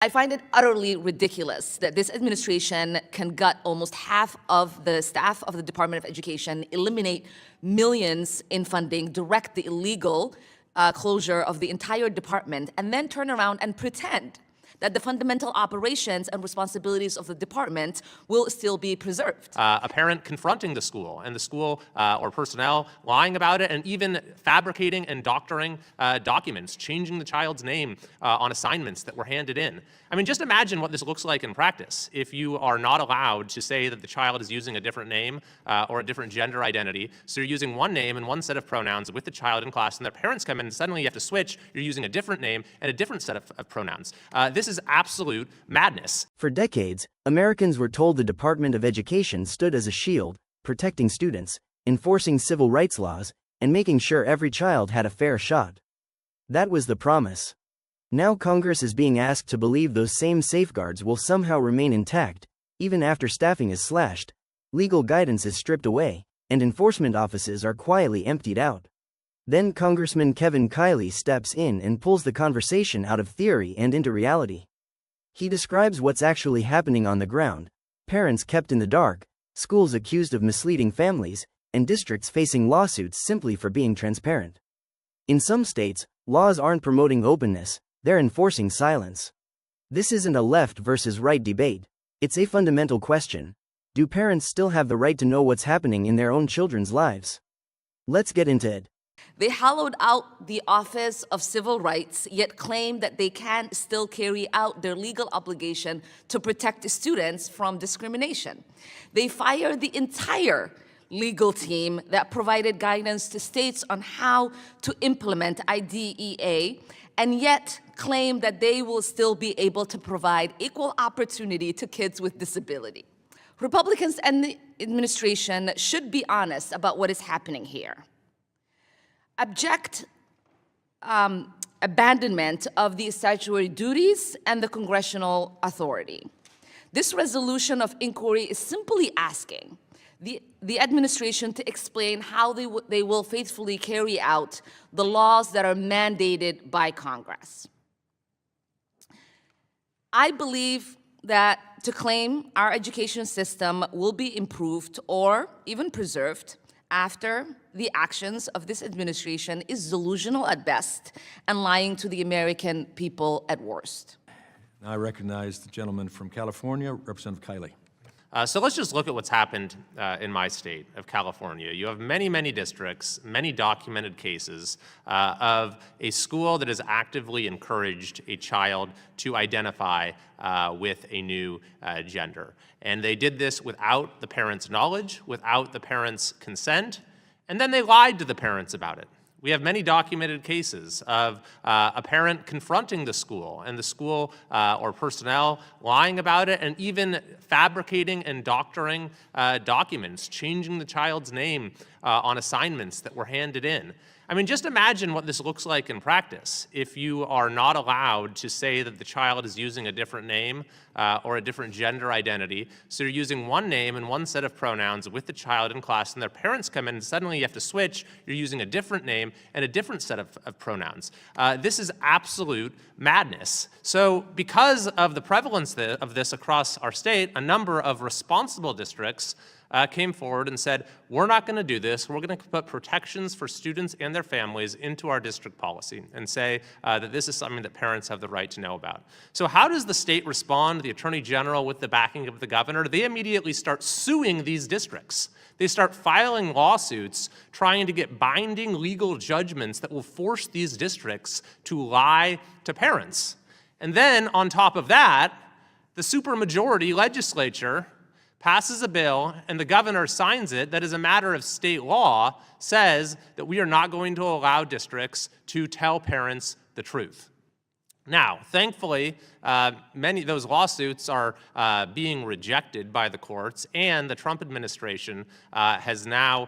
I find it utterly ridiculous that this administration can gut almost half of the staff of the Department of Education, eliminate millions in funding, direct the illegal closure of the entire department, and then turn around and pretend that the fundamental operations and responsibilities of the department will still be preserved. A parent confronting the school and the school or personnel lying about it and even fabricating and doctoring documents, changing the child's name on assignments that were handed in. I mean, just imagine what this looks like in practice if you are not allowed to say that the child is using a different name or a different gender identity. So you're using one name and one set of pronouns with the child in class, and their parents come in and suddenly you have to switch. You're using a different name and a different set of pronouns. This is absolute madness. For decades, Americans were told the Department of Education stood as a shield, protecting students, enforcing civil rights laws, and making sure every child had a fair shot. That was the promise. Now Congress is being asked to believe those same safeguards will somehow remain intact, even after staffing is slashed, legal guidance is stripped away, and enforcement offices are quietly emptied out. Then Congressman Kevin Kiley steps in and pulls the conversation out of theory and into reality. He describes what's actually happening on the ground: parents kept in the dark, schools accused of misleading families, and districts facing lawsuits simply for being transparent. In some states, laws aren't promoting openness, they're enforcing silence. This isn't a left versus right debate. It's a fundamental question. Do parents still have the right to know what's happening in their own children's lives? Let's get into it. They hollowed out the Office of Civil Rights, yet claim that they can still carry out their legal obligation to protect students from discrimination. They fired the entire legal team that provided guidance to states on how to implement IDEA, and yet claim that they will still be able to provide equal opportunity to kids with disability. Republicans and the administration should be honest about what is happening here. Abject abandonment of the statutory duties and the congressional authority. This resolution of inquiry is simply asking the administration to explain how they will faithfully carry out the laws that are mandated by Congress. I believe that to claim our education system will be improved or even preserved after the actions of this administration is delusional at best and lying to the American people at worst. Now I recognize the gentleman from California, Representative Kiley. So let's just look at what's happened in my state of California. You have many, many districts, many documented cases of a school that has actively encouraged a child to identify with a new gender. And they did this without the parents' knowledge, without the parents' consent, and then they lied to the parents about it. We have many documented cases of a parent confronting the school and the school or personnel lying about it and even fabricating and doctoring documents, changing the child's name on assignments that were handed in. I mean, just imagine what this looks like in practice if you are not allowed to say that the child is using a different name or a different gender identity. So you're using one name and one set of pronouns with the child in class, and their parents come in and suddenly you have to switch. You're using a different name and a different set of pronouns. This is absolute madness. So because of the prevalence of this across our state, a number of responsible districts came forward and said, we're not going to do this. We're going to put protections for students and their families into our district policy and say that this is something that parents have the right to know about. So how does the state respond? The Attorney General, with the backing of the governor, they immediately start suing these districts. They start filing lawsuits trying to get binding legal judgments that will force these districts to lie to parents. And then on top of that, the supermajority legislature passes a bill, and the governor signs it, that as a matter of state law says that we are not going to allow districts to tell parents the truth. Now, thankfully, many of those lawsuits are being rejected by the courts, and the Trump administration has now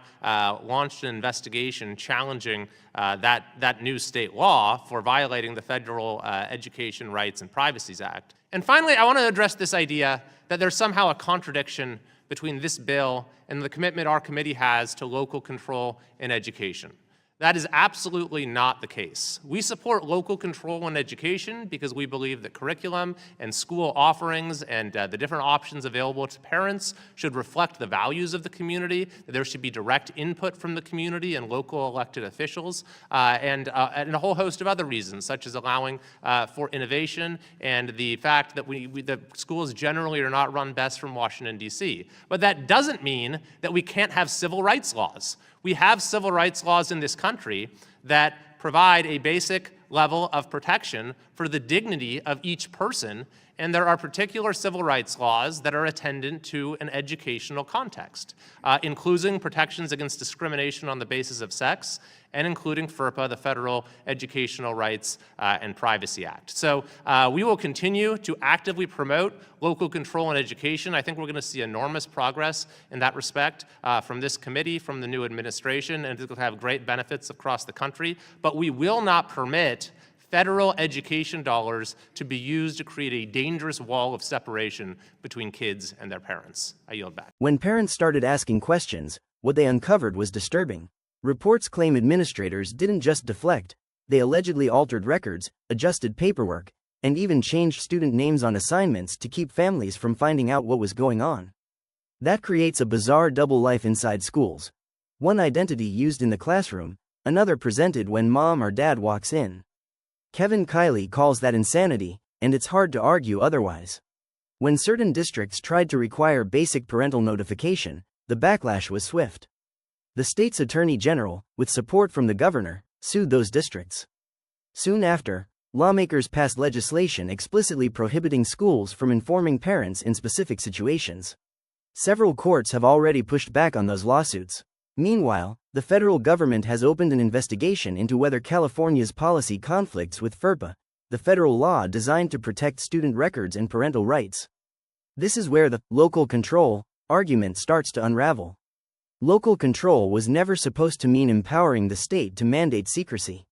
launched an investigation challenging that new state law for violating the Federal Education Rights and Privacy Act. And finally, I want to address this idea that there's somehow a contradiction between this bill and the commitment our committee has to local control in education. That is absolutely not the case. We support local control in education because we believe that curriculum and school offerings and the different options available to parents should reflect the values of the community, that there should be direct input from the community and local elected officials, and a whole host of other reasons, such as allowing for innovation and the fact that the schools generally are not run best from Washington, D.C. But that doesn't mean that we can't have civil rights laws. We have civil rights laws in this country that provide a basic level of protection for the dignity of each person, and there are particular civil rights laws that are attendant to an educational context, including protections against discrimination on the basis of sex, and including FERPA, the Federal Educational Rights and Privacy Act. So we will continue to actively promote local control in education. I think we're going to see enormous progress in that respect from this committee, from the new administration, and it will have great benefits across the country. But we will not permit federal education dollars to be used to create a dangerous wall of separation between kids and their parents. I yield back. When parents started asking questions, what they uncovered was disturbing. Reports claim administrators didn't just deflect, they allegedly altered records, adjusted paperwork, and even changed student names on assignments to keep families from finding out what was going on. That creates a bizarre double life inside schools. One identity used in the classroom, another presented when mom or dad walks in. Kevin Kiley calls that insanity, and it's hard to argue otherwise. When certain districts tried to require basic parental notification, the backlash was swift. The state's attorney general, with support from the governor, sued those districts. Soon after, lawmakers passed legislation explicitly prohibiting schools from informing parents in specific situations. Several courts have already pushed back on those lawsuits. Meanwhile, the federal government has opened an investigation into whether California's policy conflicts with FERPA, the federal law designed to protect student records and parental rights. This is where the local control argument starts to unravel. Local control was never supposed to mean empowering the state to mandate secrecy.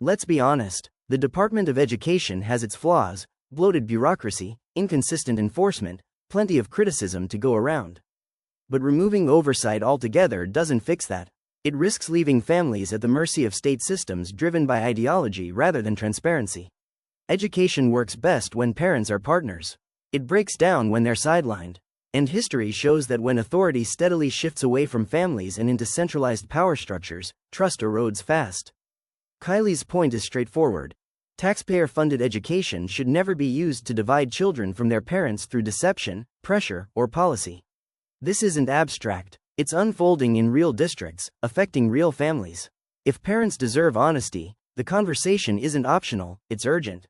Let's be honest, the Department of Education has its flaws: bloated bureaucracy, inconsistent enforcement, plenty of criticism to go around. But removing oversight altogether doesn't fix that. It risks leaving families at the mercy of state systems driven by ideology rather than transparency. Education works best when parents are partners. It breaks down when they're sidelined. And history shows that when authority steadily shifts away from families and into centralized power structures, trust erodes fast. Kiley's point is straightforward. Taxpayer-funded education should never be used to divide children from their parents through deception, pressure, or policy. This isn't abstract. It's unfolding in real districts, affecting real families. If parents deserve honesty, the conversation isn't optional, it's urgent.